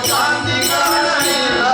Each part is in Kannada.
ಶಾಂತಿ ಕಾಣಲಿಲ್ಲ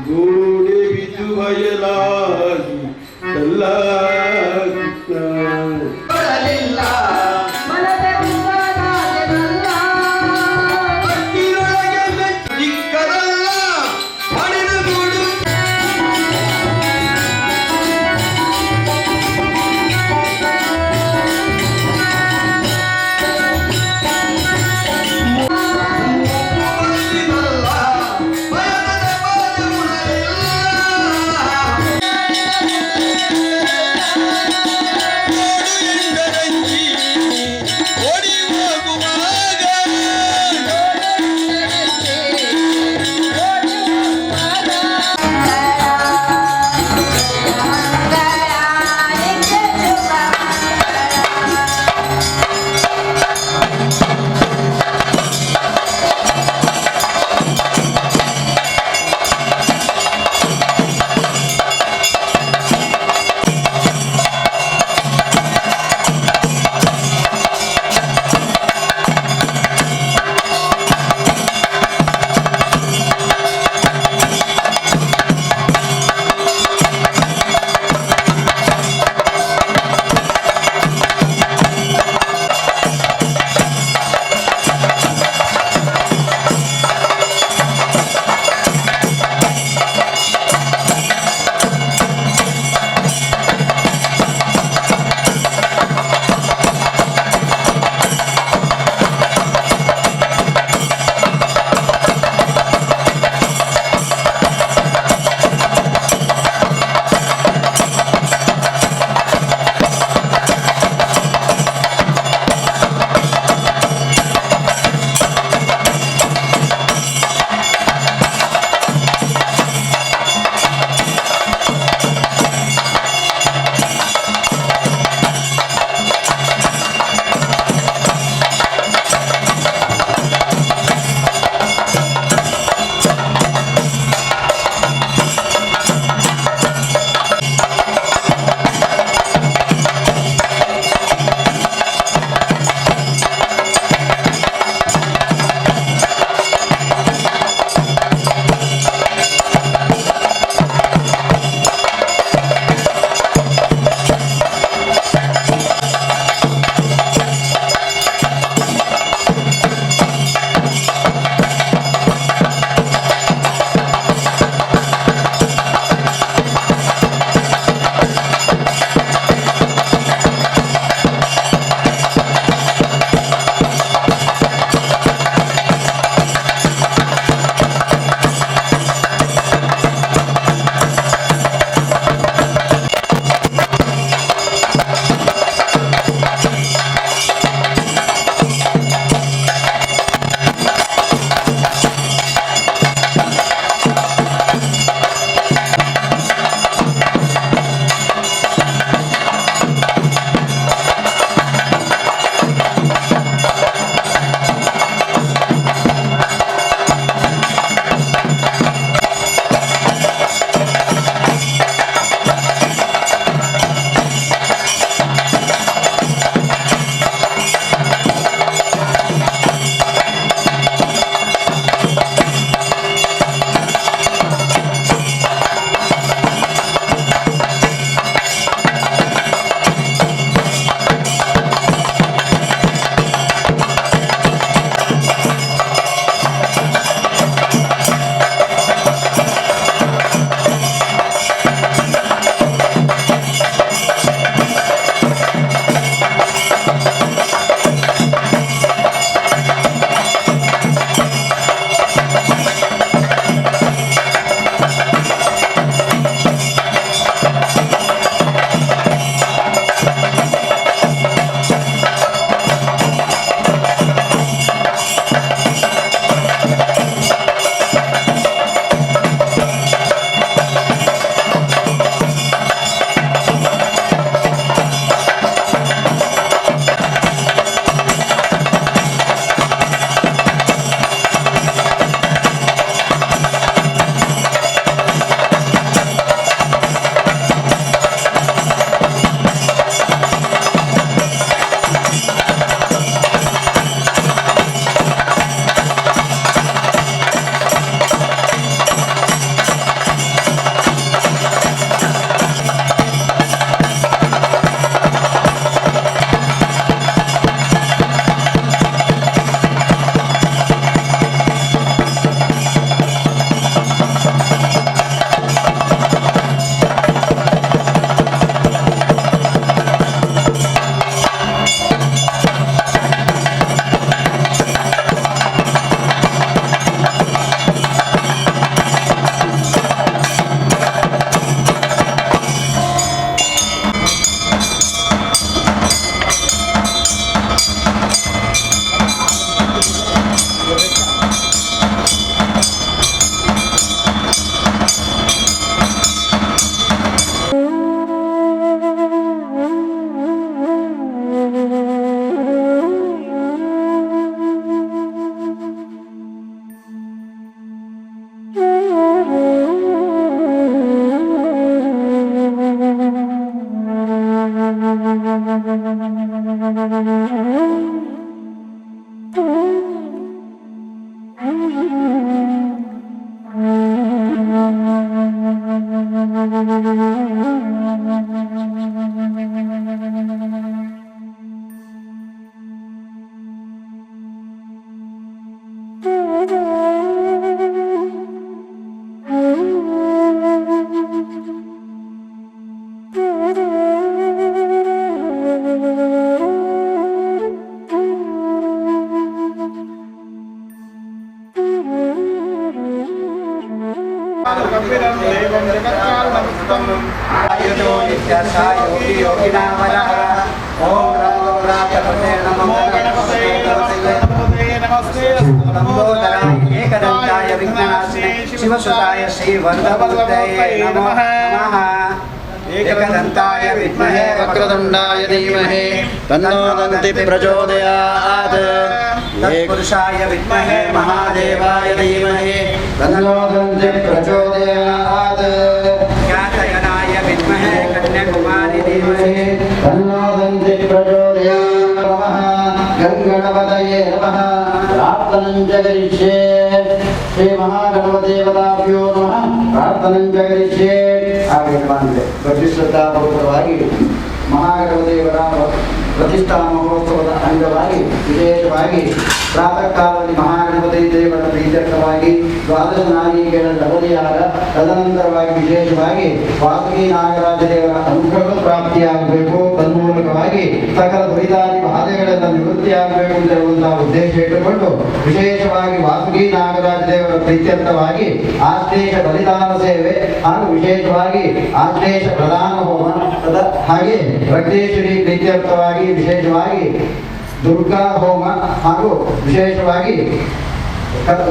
गोडे बिजू भयला कपिलं देवं जगत्कारणमुक्तं आयुधो नित्याशायोगी योगिनामनः ओम रामगौराचरणे नमो गणपतये नमस्ते लंबोदराय एकदंताय विघ्ननाशिने शिवसुताय श्रीवरदवल्लभाय नमः एकदंताय विद्महे वक्रतुंडाय धीमहि तन्नो दन्ति प्रचोदयात् तत्पुरुषाय विद्महे महादेवाय धीमहि तन्नो दन्ति प्रचोदयात् ज्ञातयनाय विद्महे कन्याकुमारी धीमहि तन्नो दन्ति प्रचोदयात् नमः गणपतये नमः प्रार्थनं जगरिष्ये श्री महागणपतिदेवताभ्यो नमः प्रार्थनं जगरिष्ये ಪ್ರತಿಷ್ಠಾಪೂರ್ವಕವಾಗಿ ಮಹಾಗಣಪತಿದೇವರ ಪ್ರತಿಷ್ಠಾ ಮಹೋತ್ಸವದ ಅಂಗವಾಗಿ ವಿಶೇಷವಾಗಿ ಪ್ರಾತಃ ಕಾಲದಲ್ಲಿ ಮಹಾಗಣಪತಿ ದೇವರ ಪ್ರೀತ್ಯರ್ಥವಾಗಿ ದ್ವಾದಶ ನಾಲಿಗೆಗಳ ನವದಿಯಾದ ತದನಂತರವಾಗಿ ವಿಶೇಷವಾಗಿ ವಾಸುಕಿ ನಾಗರಾಜ ದೇವರ ಅನುಗ್ರಹ ಪ್ರಾಪ್ತಿಯಾಗಬೇಕು. ತನ್ಮೂಲಕವಾಗಿ ಸಕಲ ದುರಿತಾದಿ ಬಾಧೆಗಳೆಲ್ಲ ನಿವೃತ್ತಿಯಾಗಬೇಕು ಅಂತ ಹೇಳುವಂತಹ ಉದ್ದೇಶ ಇಟ್ಟುಕೊಂಡು ವಿಶೇಷವಾಗಿ ವಾಸುಕಿ ನಾಗರಾಜ ದೇವರ ಪ್ರೀತ್ಯರ್ಥವಾಗಿ ಆಶ್ಲೇಷ ಬಲಿದಾನ ಸೇವೆ ಹಾಗೂ ವಿಶೇಷವಾಗಿ ಆಶ್ಲೇಷ ಪ್ರಧಾನ ಹೋಮ ಹಾಗೆ ರಕ್ತೇಶ್ವರಿ ಪ್ರೀತ್ಯರ್ಥವಾಗಿ ವಿಶೇಷವಾಗಿ ದುರ್ಗಾ ಹೋಮ ಹಾಗೂ ವಿಶೇಷವಾಗಿ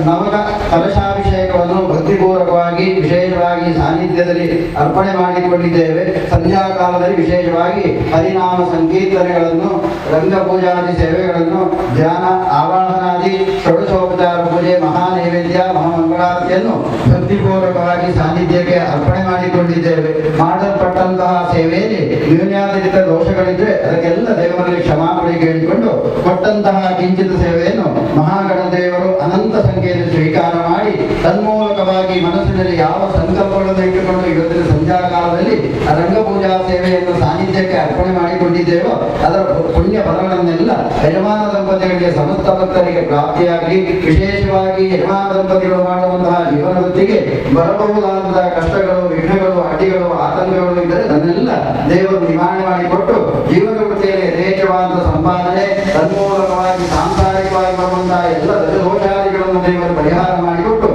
ನವಕ ಕಲಶಾಭಿಷೇಕವನ್ನು ಭಕ್ತಿಪೂರ್ವಕವಾಗಿ ವಿಶೇಷವಾಗಿ ಸಾನ್ನಿಧ್ಯದಲ್ಲಿ ಅರ್ಪಣೆ ಮಾಡಿಕೊಂಡಿದ್ದೇವೆ. ಸಂಧ್ಯಾ ಕಾಲದಲ್ಲಿ ವಿಶೇಷವಾಗಿ ಹರಿನಾಮ ಸಂಕೀರ್ತನೆಗಳನ್ನು, ರಂಗಪೂಜಾದಿ ಸೇವೆಗಳನ್ನು, ಧ್ಯಾನ ಆವಾಹನಾದಿ ಷೋಡಶೋಪಚಾರ ಪೂಜೆ, ಮಹಾನೈವೇದ್ಯ, ಮಹಾಮಂಗಳಾರತಿಯನ್ನು ಭಕ್ತಿಪೂರ್ವಕವಾಗಿ ಸಾನ್ನಿಧ್ಯಕ್ಕೆ ಅರ್ಪಣೆ ಮಾಡಿಕೊಂಡಿದ್ದೇವೆ. ಮಾಡಲ್ಪಟ್ಟಂತಹ ಸೇವೆಯಲ್ಲಿ ನ್ಯೂನ್ಯಾತಿರಿಕ್ತ ದೋಷಗಳಿದ್ರೆ ಅದಕ್ಕೆಲ್ಲ ದೇವರಲ್ಲಿ ಕ್ಷಮಾಪಣೆ ಕೇಳಿಕೊಂಡು ಕೊಟ್ಟಂತಹ ಕಿಂಚಿತ ಸೇವೆಯನ್ನು ಮಹಾಗಣದೇವರು ಅನಂತ ಸಂಖ್ಯೆಯಲ್ಲಿ ಸ್ವೀಕಾರ ಮಾಡಿ ತನ್ಮೂಲಕವಾಗಿ ಮನಸ್ಸಿನಲ್ಲಿ ಯಾವ ಸಂಕಲ್ಪಗಳನ್ನು ಇಟ್ಟುಕೊಂಡು ಇವತ್ತಿನ ಸಂಧ್ಯಾ ಕಾಲದಲ್ಲಿ ರಂಗಪೂಜಾ ಸೇವೆಯನ್ನು ಸಾನ್ನಿಧ್ಯಕ್ಕೆ ಅರ್ಪಣೆ ಮಾಡಿಕೊಂಡಿದ್ದೇವೋ ಅದರ ಪುಣ್ಯ ಫಲಗಳನ್ನೆಲ್ಲ ಯಜಮಾನ ದಂಪತಿಗಳಿಗೆ ಸಮಸ್ತ ಭಕ್ತರಿಗೆ ಪ್ರಾಪ್ತಿಯಾಗಲಿ. ವಿಶೇಷವಾಗಿ ಯಜಮಾನ ದಂಪತಿಗಳು ಮಾಡುವಂತಹ ಜೀವನ ವೃತ್ತಿಗೆ ಬರಬಹುದಾದಂತಹ ಕಷ್ಟಗಳು, ವಿಘ್ನಗಳು, ಅಡ್ಡಿಗಳು, ಆತಂಕಗಳು ಇದ್ದರೆ ಅದನ್ನೆಲ್ಲ ದೇವರು ನಿವಾರಣೆ ಮಾಡಿಕೊಟ್ಟು ಜೀವನ ವೃತ್ತಿಯಲ್ಲಿ ಯಥೇಚ್ಛವಾದ ಸಂಪಾದನೆ, ತನ್ಮೂಲಕವಾಗಿ ಸಾಂಸಾರಿಕವಾಗಿ ಬರುವಂತಹ ಎಲ್ಲ ದೋಷಾದಿಗಳನ್ನು ದೇವರು ಪರಿಹಾರ ಮಾಡಿಕೊಟ್ಟು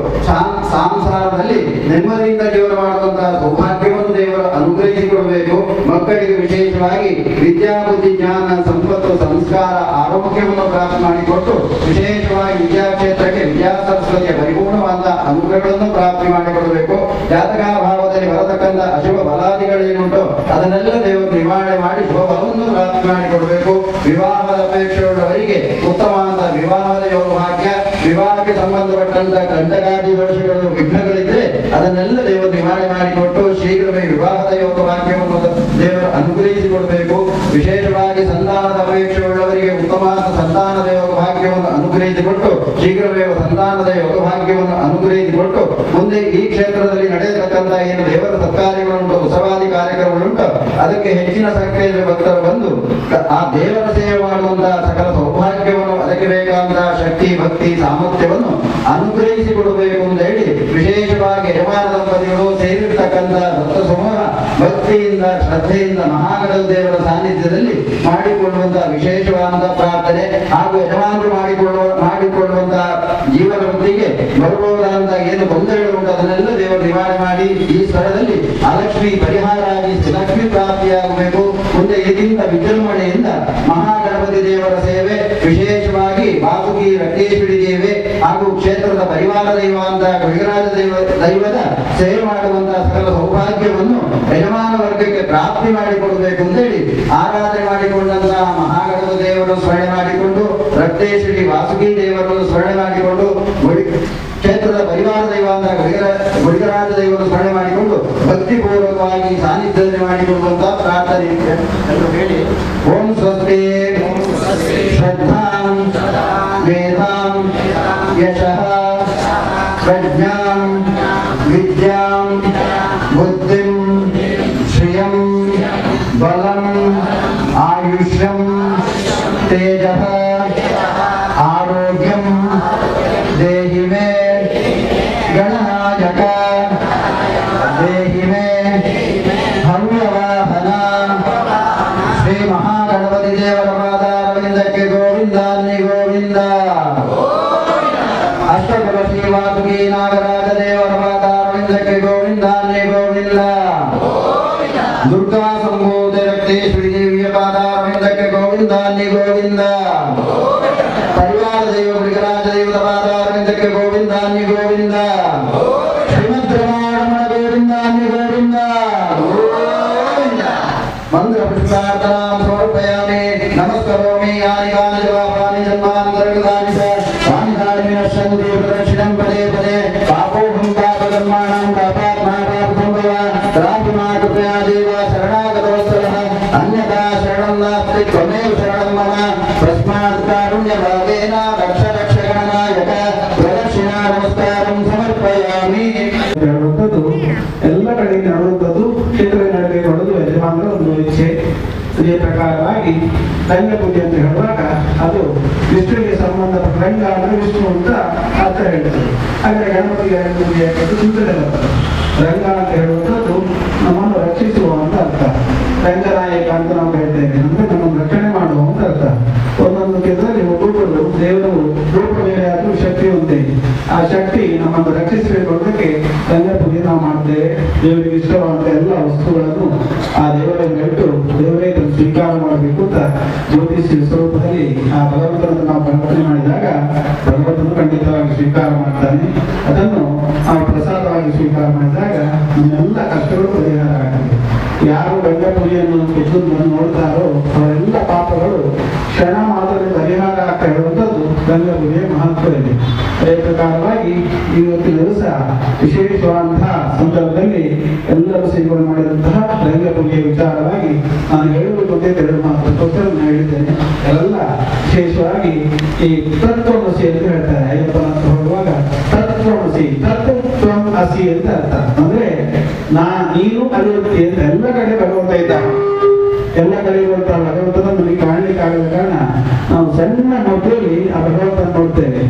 ಸಂಸಾರದಲ್ಲಿ ನೆಮ್ಮದಿಯಿಂದ ಜೀವನ ಮಾಡುವಂತಹ ಸೌಭಾಗ್ಯವನ್ನು ದೇವರು ಅನುಗ್ರಹಿಸಿಕೊಡಬೇಕು. ಮಕ್ಕಳಿಗೆ ವಿಶೇಷವಾಗಿ ವಿದ್ಯಾ ಬುದ್ಧಿ ಜ್ಞಾನ ಸಂಪತ್ತು ಸಂಸ್ಕಾರ ಆರೋಗ್ಯವನ್ನು ಪ್ರಾಪ್ತಿ ಮಾಡಿಕೊಟ್ಟು ವಿಶೇಷವಾಗಿ ವಿದ್ಯಾಕ್ಷೇತ್ರಕ್ಕೆ ವಿದ್ಯಾ ಸರಸ್ವತಿಯ ಪರಿಪೂರ್ಣವಾದ ಅನುಗ್ರಹಗಳನ್ನು ಪ್ರಾಪ್ತಿ ಮಾಡಿಕೊಡಬೇಕು. ಜಾತಕಾಭಾವದಲ್ಲಿ ಬರತಕ್ಕಂಥ ಅಶುಭ ಬಲಾದಿಗಳೇನುಂಟು ಅದನ್ನೆಲ್ಲ ದೇವರು ನಿವಾರಣೆ ಮಾಡಿ ಶುಭ ಫಲವನ್ನು ಪ್ರಾಪ್ತಿ ಮಾಡಿಕೊಡಬೇಕು. ವಿವಾಹದ ಅಪೇಕ್ಷೆಯುಳ್ಳವರಿಗೆ ಉತ್ತಮವಾದ ವಿವಾಹದ ಯೋಗ ಭಾಗ್ಯ, ವಿವಾಹಕ್ಕೆ ಸಂಬಂಧಪಟ್ಟಂತಹ ಕಂಟಕಾದಿ ದೋಷಗಳು, ವಿಘ್ನಗಳಿದ್ರೆ ಅದನ್ನೆಲ್ಲ ದೇವರು ನಿವಾರಣೆ ಮಾಡಿಕೊಟ್ಟು ಶೀಘ್ರವೇ ವಿವಾಹದ ಯೋಗ ಭಾಗ್ಯವನ್ನು ದೇವರು ಅನುಗ್ರಹಿಸಿಕೊಡಬೇಕು. ವಿಶೇಷವಾಗಿ ಸಂತಾನದ ಅಪೇಕ್ಷೆಯುಳ್ಳವರಿಗೆ ಉತ್ತಮವಾದ ಸಂತಾನದ ಯೋಗ ಭಾಗ್ಯವನ್ನು ಅನುಗ್ರಹಿಸಿಕೊಟ್ಟು ಶೀಘ್ರವೇ ಸಂತಾನದ ಯೋಗ ಭಾಗ್ಯವನ್ನು ಅನುಗ್ರಹಿಸಿಕೊಟ್ಟು ಮುಂದೆ ಈ ಕ್ಷೇತ್ರದಲ್ಲಿ ನಡೆಯತಕ್ಕಂತಹ ಏನು ದೇವರ ಸತ್ಕಾರ್ಯಗಳುಂಟು, ಉತ್ಸವಾದಿ ಕಾರ್ಯಕ್ರಮಗಳುಂಟು ಅದಕ್ಕೆ ಹೆಚ್ಚಿನ ಸಂಖ್ಯೆಯಲ್ಲಿ ಭಕ್ತರು ಬಂದು ಆ ದೇವರ ಸೇವೆ ಮಾಡುವಂತಹ ಸಕಲ ಸೌಭಾಗ್ಯವನ್ನು, ಅದಕ್ಕೆ ಬೇಕಾದಂತಹ ಶಕ್ತಿ, ಭಕ್ತಿ, ಸಾಮರ್ಥ್ಯವನ್ನು ಅನುಗ್ರಹಿಸಿಕೊಡಬೇಕು ಅಂತ ಹೇಳಿ ವಿಶೇಷವಾಗಿ ಯಜಮಾನ ದಂಪತಿಗಳು ಸೇರಿರ್ತಕ್ಕಂಥ ಭಕ್ತ ಸಮೂಹ ಭಕ್ತಿಯಿಂದ ಶ್ರದ್ಧೆಯಿಂದ ಮಹಾಗಣ ದೇವರ ಸಾನ್ನಿಧ್ಯದಲ್ಲಿ ಮಾಡಿಕೊಳ್ಳುವಂತಹ ವಿಶೇಷವಾದ ಪ್ರಾರ್ಥನೆ ಹಾಗೂ ಯಜಮಾನರು ಮಾಡಿಕೊಳ್ಳುವಂತಹ ಜೀವನ ವೃತ್ತಿಗೆ ಬರಬಹುದಾದಂತಹ ಏನು ತೊಂದರೆಗಳು ಉಂಟು ಅದನ್ನೆಲ್ಲ ದೇವರು ನಿವಾರಣೆ ಮಾಡಿ ಈ ಸ್ಥಳದಲ್ಲಿ ಅಲಕ್ಷ್ಮಿ ಪರಿಹಾರ ಆಗಿ ಲಕ್ಷ್ಮಿ ಪ್ರಾಪ್ತಿಯಾಗಬೇಕು. ಮುಂದೆ ಇದರಿಂದ ವಿಜೃಂಭಣೆಯಿಂದ ಮಹಾಗಣಪತಿ ದೇವರ ಸೇವೆ, ವಿಶೇಷವಾಗಿ ವಾಸುಕಿ ರಕ್ತೇಶ್ವರಿ ದೇವೆ ಹಾಗೂ ಕ್ಷೇತ್ರದ ಪರಿವಾರ ದೈವ ಅಂತ ಗೃಹರಾಜ ದೈವದ ಸೇವೆ ಮಾಡುವಂತಹ ಸಕಲ ಸೌಭಾಗ್ಯವನ್ನು ಯಜಮಾನ ವರ್ಗಕ್ಕೆ ಪ್ರಾಪ್ತಿ ಮಾಡಿಕೊಡಬೇಕು ಅಂತೇಳಿ ಆರಾಧನೆ ಮಾಡಿಕೊಂಡಂತಹ ಮಹಾಗಣಪತಿ ದೇವರನ್ನು ಸ್ಮರಣೆ ಮಾಡಿಕೊಂಡು, ರಕ್ತೇಶ್ವರಿ ವಾಸುಕಿ ದೇವರನ್ನು ಸ್ಮರಣೆ ಮಾಡಿಕೊಂಡು, ಕ್ಷೇತ್ರದ ಪರಿವಾರ ದೈವ ಅಂತ ಗುಡಿಗರಾಜ ದೇವರು ಸ್ಮರಣೆ ಮಾಡಿಕೊಂಡು ಭಕ್ತಿಪೂರ್ವಕವಾಗಿ ಸಾನ್ನಿಧ್ಯತೆ ಮಾಡಿಕೊಳ್ಳುವಂತಹ ಪ್ರಾರ್ಥನೆ ಎಂದು ಹೇಳಿ ಓಂ ಸ್ವಸ್ತಿ ಶ್ರದ್ಧಾಂ ಮೇಧಾಂ ಯಶಃ ಪ್ರಜ್ಞಾಂ ವಿದ್ಯಾಂ ಬುದ್ಧಿಂ ಶ್ರಿಯಂ ಬಲಂ ಆಯುಷ್ಯಂ ತೇಜಃ ಆರೋಗ್ಯಂ ದೇಹಿ ಮೇ ಗಣನಾಯಕ ದೇಹಿ ಮೇ ಹವ್ಯವಾಹನ. ಶ್ರೀ ಮಹಾಗಣಪತಿ ದೇವರ ಪಾದಾರವಿಂದಕ್ಕೆ ಗೋವಿಂದ ಗೋವಿಂದ. ಅಷ್ಟಗುರು ಶ್ರೀ ವಾಸುಕಿ ನಾಗರಾಜ ದೇವರ ಪಾದಾರವಿಂದ ಗೋವಿಂದಕ್ಕೆ ಗೋವಿಂದಾನ್ಯ ಗೋವಿಂದ ದುರ್ಗಾ ಸಂಭೂತ ರಕ್ತೇಶ್ವರಿ ದೇವಿಯ ಪಾದಾರವಿಂದಕ್ಕೆ ಗೋವಿಂದಾನ್ಯ ಗೋವಿಂದ ಪರಿವಾರ ದೈವ ಮೃಗರಾಜ ದೇವದ ಪಾದಾರವಿಂದಕ್ಕೆ ಗೋವಿಂದಾನ್ಯ ಗೋವಿಂದ ಶ್ರೀಮದ್ ರಮಾರಮಣ ಗೋವಿಂದಾನ್ಯ ಗೋವಿಂದ ಮಂತ್ರ ಪುಷ್ಪಾರ್ಪಣಾಂ ಸಮರ್ಪಯಾಮಿ ನಮಸ್ಕರೋಮಿ ಯಾನಿ ಕಾನಿ ಜವಾಪಾನಿ ಜನ್ಮಾಂತರಗತಾನಿ ತಾನಿ ತಾನಿ ವಿನಶ್ಯಂತಿ ಪ್ರದಕ್ಷಿಣಂ ಪದೇ ಪದೇ ಪಾಪೋಹಂ ಪಾಪಕರ್ಮಾಣಾಂ ಪಾಪಾತ್ಮಾ ಪಾಪಸಂಭವ ರಾಮಾ ಕೃಪಯಾ ದೇವ ಶರಣಾಗತವತ್ಸಲಃ ಅನ್ಯಥಾ ಶರಣಂ ನಾಸ್ತಿ ತ್ವಮೇವ ಶರಣಂ ಮಮ ತಸ್ಮಾತ್ ಕಾರುಣ್ಯಭಾವೇನ ರಕ್ಷ ರಕ್ಷ ಗಣನಾಯಕ ಪ್ರದಕ್ಷಿಣಾ ನಮಸ್ಕಾರಂ ಸಮರ್ಪಯಾಮಿ. ಎಲ್ಲ ಕಡೆ ನಡೆಯುವಂಥದ್ದು ಕ್ಷೇತ್ರ ನಡುವೆ ನೋಡೋದು ಯಜಮಾನರ ಒಂದು ಇಚ್ಛೆ. ಇದೇ ಪ್ರಕಾರವಾಗಿ ರಂಗ ಪೂಜೆ ಅಂತ ಹೇಳುವಾಗ ಅದು ವಿಷ್ಣುವಿಗೆ ಸಂಬಂಧಪಟ್ಟ ರಂಗ ಅಂದ್ರೆ ವಿಷ್ಣು ಅಂತ ಅರ್ಥ ಹೇಳ್ತದೆ. ಹಾಗೆ ಗಣಪತಿಗೆ ಪೂಜೆ ಯಾಕಂದ್ರೆ ಸೂಚನೆ ಬರ್ತದೆ. ರಂಗ ಅಂತ ಹೇಳುವಂಥದ್ದು ನಮ್ಮನ್ನು ರಕ್ಷಿಸುವ ಅಂತ ಅರ್ಥ. ರಂಗನಾಯಕ ಅಂತ ನಾವು ಹೇಳ್ತೇವೆ ಅಂದ್ರೆ ನಮ್ಮನ್ನು ರಕ್ಷಣೆ ಮಾಡುವ ಅಂತ ಅರ್ಥ. ಒಂದೊಂದು ಕೆಲಸದಲ್ಲಿ ಒಬ್ಬೊಬ್ಬರು ದೇವರು ರೂಪ ಬೇರೆ ಆದರೂ ಶಕ್ತಿ ಉಂಟೆ. ಆ ಶಕ್ತಿ ನಮ್ಮನ್ನು ರಕ್ಷಿಸಬೇಕು ಅನ್ನೋದಕ್ಕೆ ರಂಗ ಪೂಜೆ ನಾವು ಮಾಡ್ತೇವೆ. ದೇವರಿಗೆ ಇಷ್ಟವಾದ ಎಲ್ಲ ವಸ್ತುಗಳನ್ನು ಆ ದೇವರಲ್ಲಿ ಇಟ್ಟು ದೇವರೇ ಇದನ್ನು ಸ್ವೀಕಾರ ಮಾಡಬೇಕು ಅಂತ ಜ್ಯೋತಿಷಿ ಸ್ವರೂಪದಲ್ಲಿ ಆ ಭಗವಂತನನ್ನು ನಾವು ಪ್ರಾರ್ಥನೆ ಮಾಡಿದಾಗ ಭಗವಂತನು ಖಂಡಿತವಾಗಿ ಸ್ವೀಕಾರ ಮಾಡ್ತಾನೆ. ಅದನ್ನು ನಾವು ಪ್ರಸಾದವಾಗಿ ಸ್ವೀಕಾರ ಮಾಡಿದಾಗ ನಮ್ಮೆಲ್ಲ ಕಷ್ಟಗಳು ಪರಿಹಾರ ಆಗ್ತದೆ. ಯಾರು ಗಂಗಾ ಪೂಜೆಯನ್ನು ಎದ್ದು ನೋಡ್ತಾರೋ ಅವರೆಲ್ಲ ಪಾಪಗಳು ಕ್ಷಣ ಮಾತ್ರದಲ್ಲಿ ಪರಿಹಾರ ಆಗ್ತಾ ಇರುವಂಥದ್ದು ಗಂಗಾ ಪೂಜೆಯ ಮಹತ್ವ ಇದೆ. ಅದೇ ಪ್ರಕಾರವಾಗಿ ಇವತ್ತಿನ ದಿವಸ ವಿಶೇಷವಾದಂತಹ ಸಂದರ್ಭದಲ್ಲಿ ಎಲ್ಲರೂ ಸೇವನೆ ಮಾಡಿದಂತಹ ರಂಗ ಪೂಜೆಯ ವಿಚಾರವಾಗಿ ನಾನು ಹೇಳಬೇಕು ಅಂತ 2 ಮಾತುಗೋಸ್ಕರ ನಾನು ಹೇಳಿದ್ದೇನೆ. ಎಲ್ಲ ವಿಶೇಷವಾಗಿ ಈ ತತ್ವಮಸಿ ಅಂತ ಹೇಳ್ತಾರೆ. ಅಯ್ಯಪ್ಪನ ಅಂತ ಹೋಗುವಾಗ ತತ್ವಮಸಿ ತತ್ವಂ ಅಸಿ ಅಂತ ಅರ್ಥ. ಅಂದ್ರೆ ನೀನು ಅರಿಯುತ್ತಿ ಅಂತ ಎಲ್ಲ ಕಡೆ ಭಗವಂತ ಇದ್ದಾನೆ. ಎಲ್ಲ ಕಡೆ ಇರುವಂತಹ ಭಗವಂತನ ನಮಗೆ ಕಾಣಲಿಕ್ಕೆ ಆಗದ ಕಾರಣ ನಾವು ಸಣ್ಣ ಮೂರ್ತಿಯಲ್ಲಿ ಆ ಭಗವಂತನ ನೋಡ್ತೇವೆ.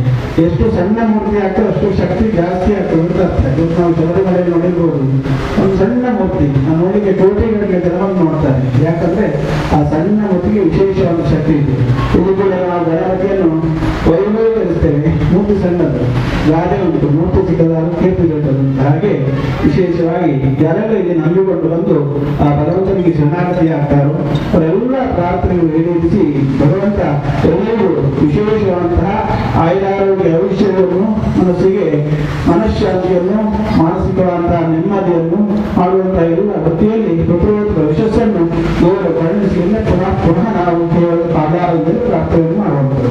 ಎಷ್ಟು ಸಣ್ಣ ಮೂರ್ತಿ ಆಗ್ತದೆ ಅಷ್ಟು ಶಕ್ತಿ ಜಾಸ್ತಿ ಆಗ್ತದೆ ಅಂತ ಅರ್ಥ. ಇವತ್ತು ನಾವು ಶಬರಿಮಲೆಯಲ್ಲಿ ನೋಡಿರ್ಬೋದು ಒಂದು ಸಣ್ಣ ಮೂರ್ತಿ ನೋಡಲಿಕ್ಕೆ ಕೋಟಿಗಟ್ಟಲೆ ಜನವನ್ನು ನೋಡ್ತಾರೆ. ಯಾಕಂದ್ರೆ ಆ ಸಣ್ಣ ಮೂರ್ತಿಗೆ ವಿಶೇಷವಾದ ಶಕ್ತಿ ಇದೆ. ಇದು ಕೂಡ ನಾವು ಗಣಪತಿಯನ್ನು ವೈಭವೀಕರಿಸ್ತೇವೆ. ಮೂರ್ತಿ ಸಣ್ಣದು, ಗಾದೆ ಉಂಟು, ಮೂರ್ತಿ ಚಿಕ್ಕದಾರು ಕೀರ್ತಿ ದೊಡ್ಡದು. ಹಾಗೆ ವಿಶೇಷವಾಗಿ ಯಾರೆಲ್ಲ ಇಲ್ಲಿ ನಂಬಿಕೊಂಡು ಬಂದು ಆ ಭಗವಂತನಿಗೆ ಶರಣಾಗತಿ ಆಗ್ತಾರೋ ಅವರೆಲ್ಲ ಪ್ರಾರ್ಥನೆಗಳು ಈಡೇರಿಸಿ ಭಗವಂತ ಎಲ್ಲರಿಗೂ ವಿಶೇಷವಾದಂತಹ ಆಯುರಾರೋಗ್ಯ ಭವಿಷ್ಯವನ್ನು ಮನಸ್ಸಿಗೆ ಮನಃಶಾಂತಿಯನ್ನು ಮಾನಸಿಕವಾದಂತಹ ನೆಮ್ಮದಿಯನ್ನು ಮಾಡುವಂತಹ ಎಲ್ಲ ವೃತ್ತಿಯಲ್ಲಿ ಪ್ರತಿಯೊಂದು ಯಶಸ್ಸನ್ನು ದೇವರು ಕರುಣಿಸಿ ಪುನಃ ನಾವು ಕೇವಲ ಆಧಾರದಲ್ಲಿ ಪ್ರಾರ್ಥನೆಯನ್ನು ಮಾಡುವಂಥದ್ದು.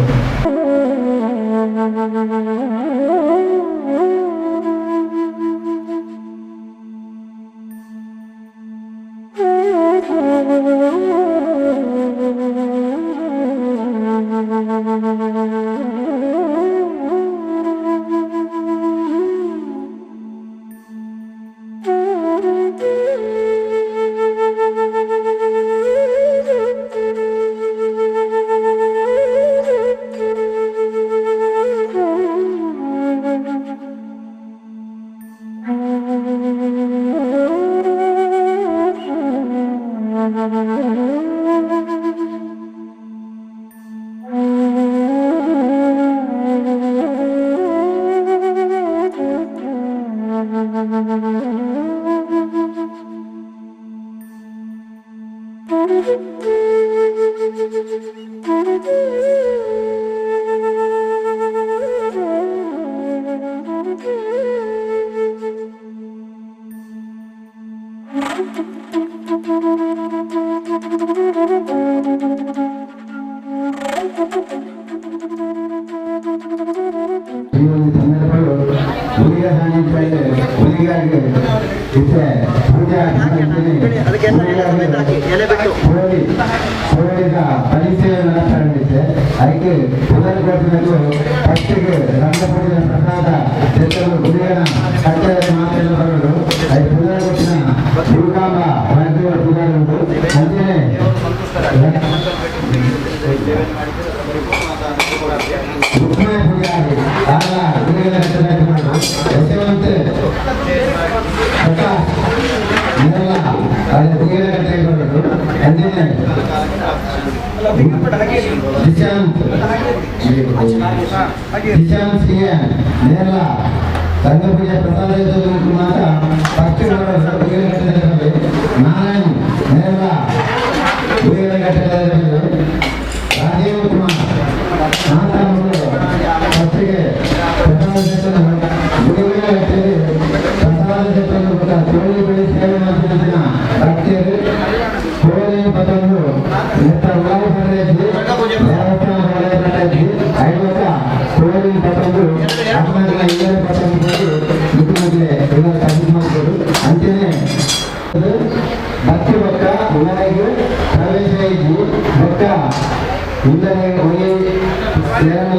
ಅದಕ್ಕೆ ಪುನರ್ಘೋಷಣೆಗಳು ಫಸ್ಟಿಗೆ ರಂಗಪೂಜೆಯ ಪ್ರಸಾದ ಚೇತನ ಗುರಿಯನ ಕಟ್ಟಡ ಮಾತೆಲ್ಲ ಬರಲು ಅದು ಪುನರ್ಘೋಷಣೆ ದುರ್ಗಾಂಬ ಮನದೇವರ ಪೂಜೆ ಉಂಟು. ಅಂತೆಯೇ ರುಕ್ಮಿಣಿ ಪೂಜೆ ಆಗಿ ಆಗ ಗುರಿಯನ ಕಟ್ಟಡ ಮಾಡಲು ಯಶವಂತೆ ಪ್ರಕಾಶ್ ಇದೆಲ್ಲ ಅಲ್ಲಿ ಗುರಿಯನ ಕಟ್ಟಡ ಬರಲು ಅಂತೆಯೇ ರಂಗಪೂಜೆ ಪ್ರಸಾದ ಮಾತ್ರ ಮಾಡ್ಬೋದು ಅಂಚನೆ ಭಕ್ತಿ ಬೊಕ್ಕ ಉಣನೆಗೆ ಪ್ರವೇಶ ಇದ್ದು ಬೊಕ್ಕ ಉಂದನೆ ಒಳ್ಳೆ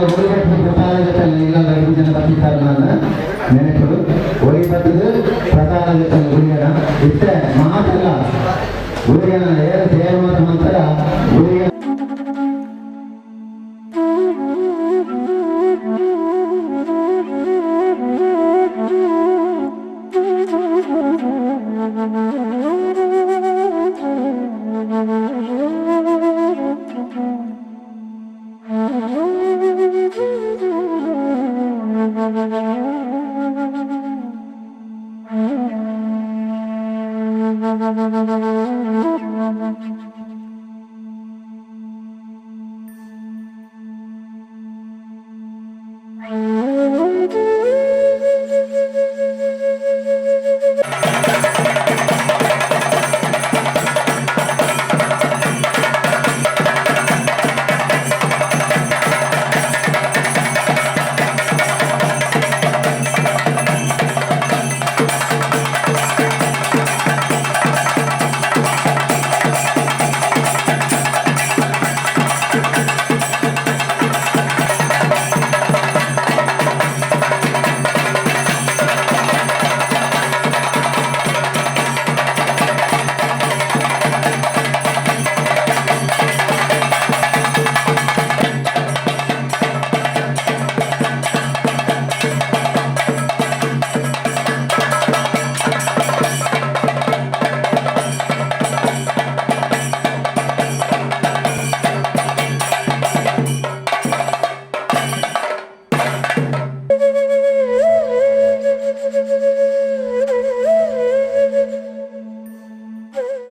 ಒಳಿಬಟ್ಟು ಪ್ರಸಾದ ಜೊತೆ ಇಲ್ಲ 2 ಜನ ಬರ್ತಿದ್ದಾರೆ ನನ್ನ ನೆನಪುಗಳು ಒಳಿಬಟ್ಟದು ಪ್ರಸಾದ ಜೊತೆ ಗುರಿಯನ ಇಷ್ಟೇ ಮಾತಲ್ಲ ಗುರಿಯನ ಏರು ದೇವರ ನಂತರ ಗುರಿಯ Thank you.